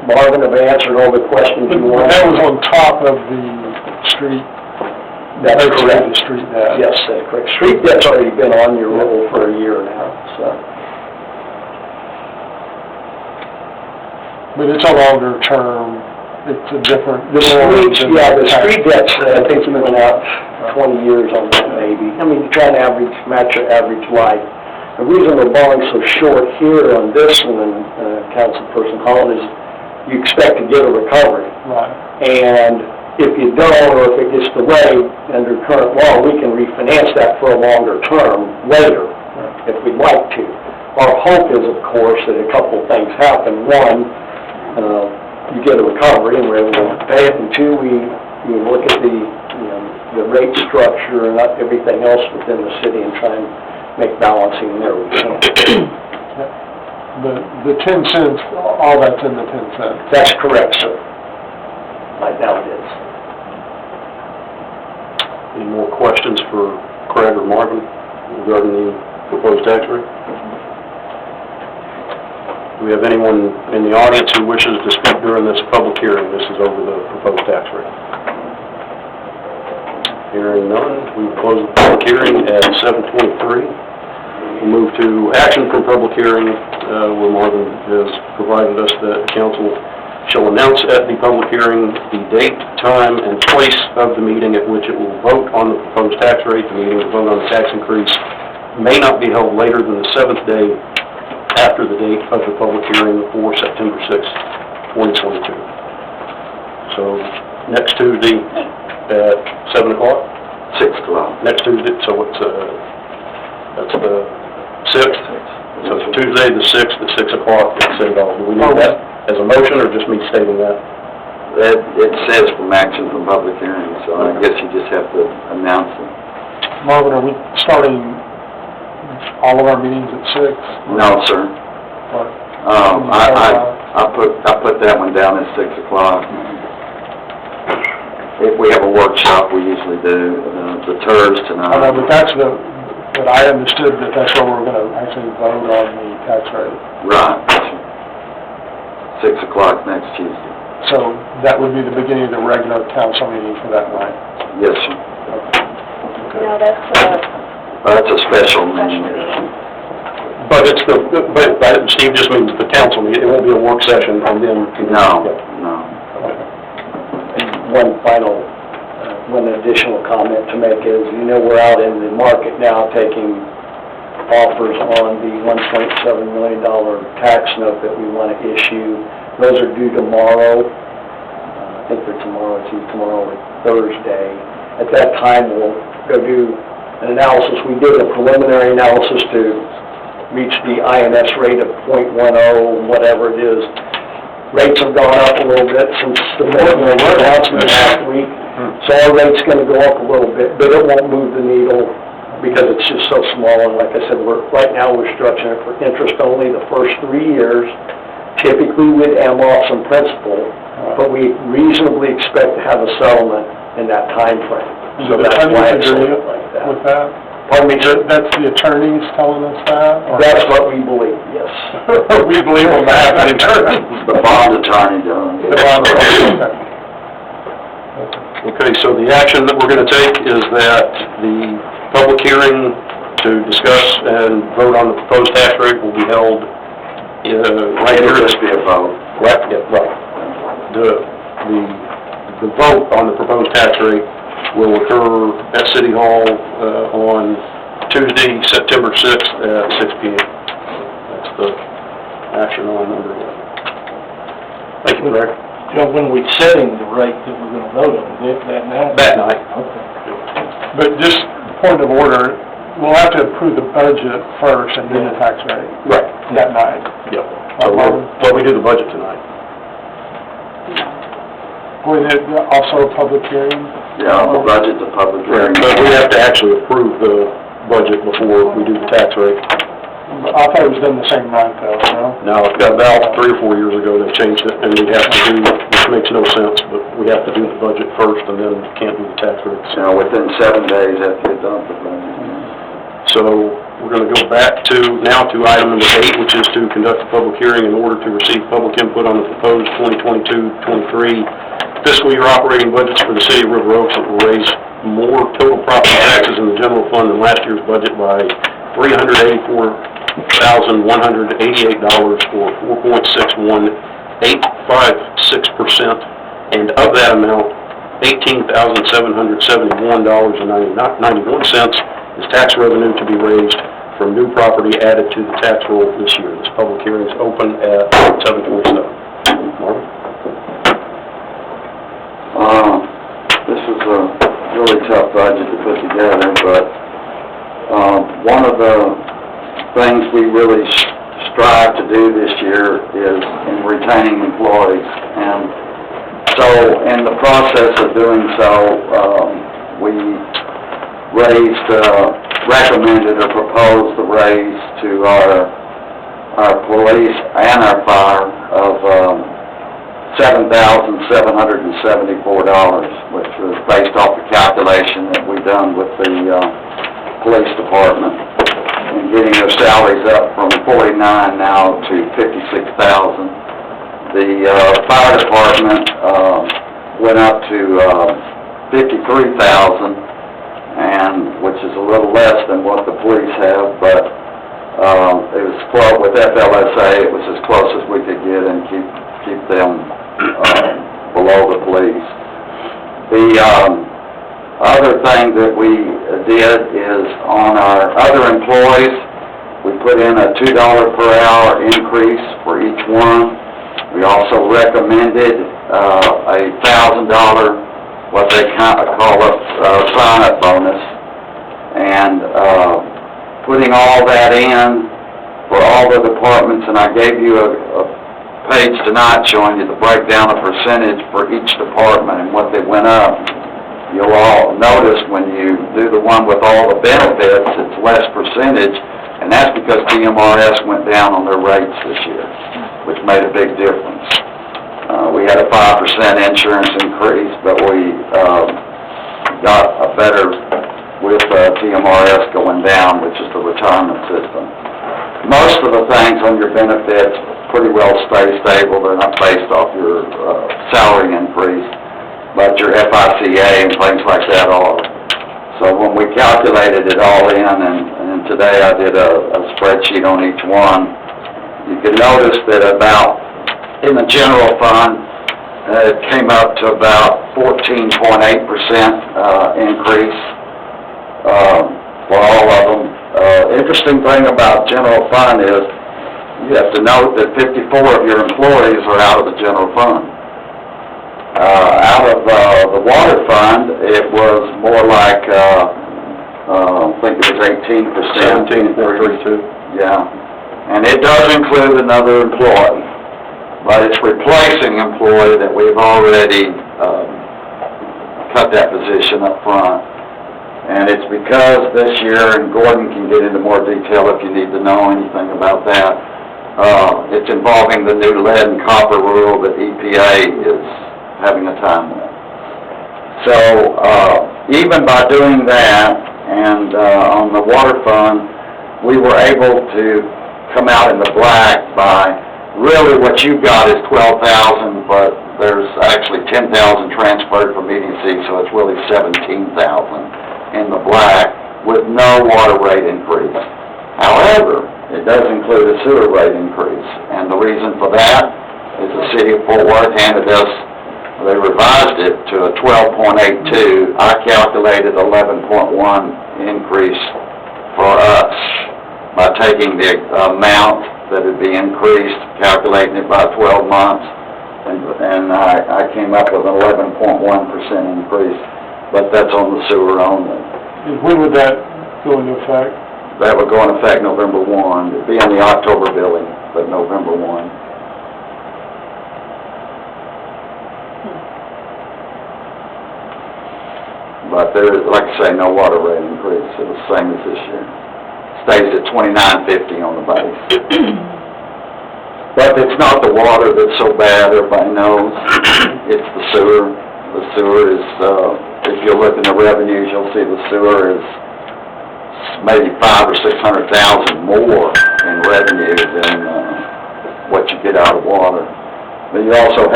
Marvin, have answered all the questions you But want. that was on top of the street. That's correct. The street debt. Yes, that's correct. Street debt's already been on your roll for a year now, so. But it's a longer term, it's a different. The streets, yeah, the street debt's, I think you went out 20 years on that maybe. I mean, trying to match your average life. The reason we're borrowing so short here on this one, Councilperson Holland, is you expect to get a recovery. Right. And if you don't, or if it gets delayed under current law, we can refinance that for a longer term later, if we'd like to. Our hope is, of course, that a couple of things happen. One, you get a recovery and we're able to pay it, and two, we look at the rate structure and everything else within the city and try and make balancing there we can. The 10 cents, all that's in the 10 cents. That's correct, sir. Right now it is. Any more questions for Craig or Marvin regarding the proposed tax rate? Do we have anyone in the audience who wishes to speak during this public hearing? This is over the proposed tax rate. Hearing none, we will close the public hearing at 7:23. We'll move to action from public hearing, where Marvin has provided us that council shall announce at the public hearing the date, time, and place of the meeting at which it will vote on the proposed tax rate. The meeting to vote on the tax increase may not be held later than the 7th day after the date of the public hearing for September 6th, 2022. So next Tuesday at 7 o'clock? 6 o'clock. Next Tuesday, so it's, that's the 6th. So it's Tuesday the 6th at 6 o'clock at City Hall. Do we need that as a motion or just me stating that? It says from action from public hearing, so I guess you just have to announce it. Marvin, are we starting all of our meetings at 6? No, sir. I put that one down at 6 o'clock. If we have a workshop, we usually do the TERS tonight. I know, but but I understood that's where we're going to actually vote on the tax rate. Right. 6 o'clock next Tuesday. So that would be the beginning of the regular council meeting for that night. Yes, sir. Okay. No, That's a special meeting. But it's but Steve just means the council meeting. It won't be a work session and then. No. One additional comment to make is, we're out in the market now taking offers on the $1.7 million tax note that we want to issue. Those are due tomorrow. I think they're tomorrow, it's either tomorrow or Thursday. At that time, we'll go do an analysis. We did a preliminary analysis to reach the INS rate of 0.10, whatever it is. Rates have gone up a little bit since the announcement last week. So our rate's going to go up a little bit, but it won't move the needle because it's just so small. And like I said, right now we're structuring it for interest only the first 3 years. Typically we'd am off some principal, but we reasonably expect to have a settlement in that time frame. So that's why it's like that. With that? Pardon me, sir? That's the attorneys telling us that? Or? That's what we believe, yes. We believe on behalf of the attorney. The bond attorney does. The bond attorney, okay. Okay, so the action that we're going to take is that the public hearing to discuss and vote on the proposed tax rate will be held right here. It'll just be a vote. Right, yeah, right. The vote on the proposed tax rate will occur at City Hall on Tuesday, September 6th at 6 p.m. That's the action on number 11. Thank you, Greg. When we're setting the rate that we're going to vote on, is that night? That night. Okay. But just point of order, we'll have to approve the budget first and then the tax rate. Right. That night. Yep. So we do the budget tonight. Was it also a public hearing? Yeah, the budget's a public hearing. But we have to actually approve the budget before we do the tax rate. I thought it was done the same night though, no? Now, about 3 or 4 years ago, they changed it, and we have to do, which makes no sense, but we have to do the budget first, and then can't do the tax rates. So within 7 days after you adopt the budget. So, We're going to go back now to item number 8, which is to conduct a public hearing in order to receive public input on the proposed 2022-23 fiscal year operating budgets for the city of River Oaks that will raise more total property taxes in the general fund than last year's budget by $384,188 or 4.61856%, and of that amount, $18,771.91 is tax revenue to be raised from new property added to the tax roll this year. This public hearing is open at 7:47. Marvin? This is a really tough budget to put together, but one of the things we really strive to do this year is in retaining employees. And so in the process of doing so, we recommended or proposed the raise to our police and our fire of $7,774, which was based off the calculation that we've done with the police department, and getting their salaries up from $49,000 now to $56,000. The fire department went up to $53,000, and which is a little less than what the police have, but it was close with FLSA. It was as close as we could get and keep them below the police. The other thing that we did is on our other employees, we put in a $2 per hour increase for each one. We also recommended a $1,000, what they call a sign-up bonus, and putting all that in for all the departments, and I gave you a page tonight showing you the breakdown of percentage for each department and what they went up. You'll all notice when you do the one with all the benefits, it's less percentage, and that's because TMRS went down on their rates this year, which made a big difference. We had a 5% insurance increase, but we got a better with TMRS going down, which is the retirement system. Most of the things on your benefits pretty well stay stable. They're not based off your salary increase, but your FICA and things like that are. So when we calculated it all in, and today I did a spreadsheet on each one, you can notice that about, in the general fund, it came up to about 14.8% increase for all of them. Interesting thing about general fund is you have to note that 54 of your employees are out of the general fund. Out of the water fund, it was more like, I think it was 18%. 17.32. Yeah, and it does include another employee, but it's replacing employee that we've already cut that position up front. And it's because this year, and Gordon can get into more detail if you need to know anything about that, it's involving the new lead and copper rule that EPA is having a time with. So even by doing that, and on the water fund, we were able to come out in the black by, really what you've got is 12,000, but there's actually 10,000 transferred from EDC, so it's really 17,000 in the black with no water rate increase. However, it does include a sewer rate increase, and the reason for that is the city of Fort Worth handed us, they revised it to a 12.82. I calculated 11.1 increase for us by taking the amount that would be increased, calculating it by 12 months, and I came up with an 11.1% increase, but that's on the sewer only. And when would that go into effect? That would go into effect November 1. It'd be in the October billing, but November 1. But there is, like I say, no water rate increase. It was the same as this year. Stays at $29.50 on the base. But it's not the water that's so bad, everybody knows. It's the sewer. The sewer is, if you look in the revenues, you'll see the sewer is maybe 500,000 or 600,000 more in revenue than, what you get out of water. But you also have